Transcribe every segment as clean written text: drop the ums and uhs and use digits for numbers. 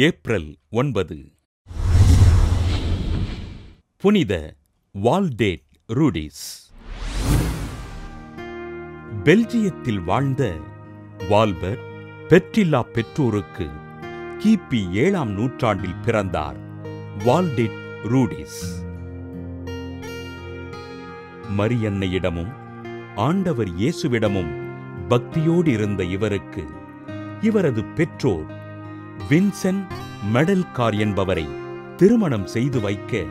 April 9. புனித வால்டேட் ரூடிஸ். பெல்ஜியத்தில் வாழ்ந்த வால்பர் பெற்றில்லா பெற்றோருக்கு கிபி 7ஆம் நூற்றாண்டில் பிறந்தார் வால்டேட் ரூடிஸ். மரியன்னையிடமும் ஆண்டவர் இயேசுவிடமும் பக்தியோடு இருந்த இவருக்கு இவரது பெற்றோர் வின்சென்ட் மெடல்கார் என்பவரை திருமணம் செய்து வைக்க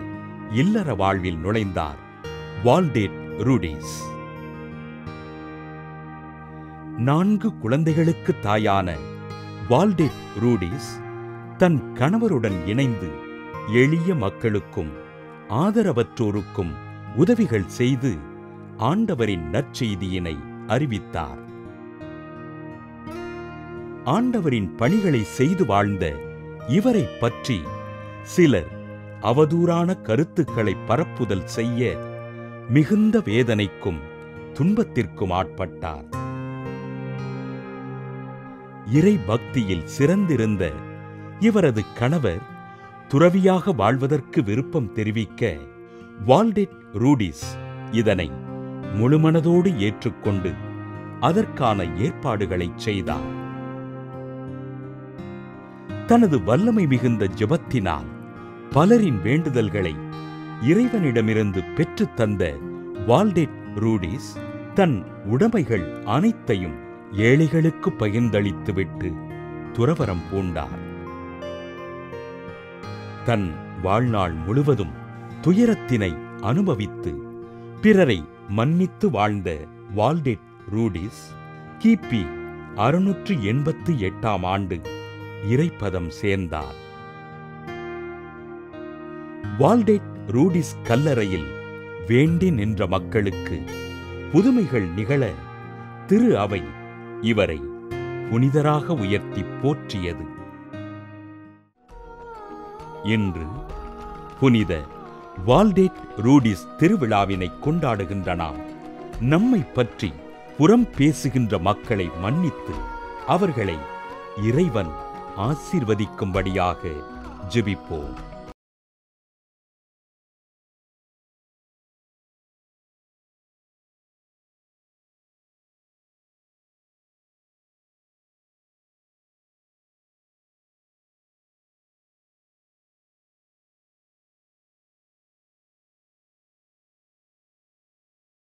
இல்லற வாழ்வில் நுழைந்தார் வால்டேட் ரூடிஸ். 4 குழந்தைகளுக்கு தாயான வால்டேட் ரூடிஸ் தன் கணவருடன் இணைந்து எளிய மக்களுக்கும் ஆதரவற்றோருக்கும் உதவிகள் செய்து ஆண்டவரின் நற்செய்தியினை அறிவித்தார். ஆண்டவரின் பணிகளை செய்து வாழ்ந்த இவரை பற்றி சிலர் அவதூறான கருத்துக்களை பரப்புதல் செய்ய மிகுந்த வேதனைக்கும் துன்பத்திற்கும் ஆட்பட்டார். இறை பக்தியில் சிறந்திருந்த இவரது கணவர் துறவியாக வாழ்வதற்கு விருப்பம் தெரிவிக்க வால்டேட் ரூடிஸ் இதனை முழுமனதோடு ஏற்றுக்கொண்டு அதற்கான ஏற்பாடுகளை செய்தார். தனது வல்லமை மிகுந்த ஜெபத்தினால் பலரின் வேண்டுதல்களை இறைவனிடமிருந்து பெற்றுத் தந்த வால்டேட் ரூடிஸ் தன் உடைமைகள் அனைத்தையும் ஏழைகளுக்கு பகிர்ந்தளித்துவிட்டு துறவறம் பூண்டார். தன் வாழ்நாள் முழுவதும் துயரத்தினை அனுபவித்து பிறரை மன்னித்து வாழ்ந்த வால்டேட் ரூடிஸ் கிபி 688ஆம் ஆண்டு இறைப்பதம் சேர்ந்தார். வால்டேட் ரூடிஸ் கல்லறையில் வேண்டி நின்ற மக்களுக்கு புதுமைகள் நிகழ திரு அவை இவரை புனிதராக உயர்த்தி போற்றியது. இன்று புனித வால்டேட் ரூடிஸ் திருவிழாவினை கொண்டாடுகின்ற நாம் நம்மை பற்றி புறம் பேசுகின்ற மக்களை மன்னித்து அவர்களை இறைவன் ஆசீர்வதிக்கும்படியாக ஜெபிப்போம்.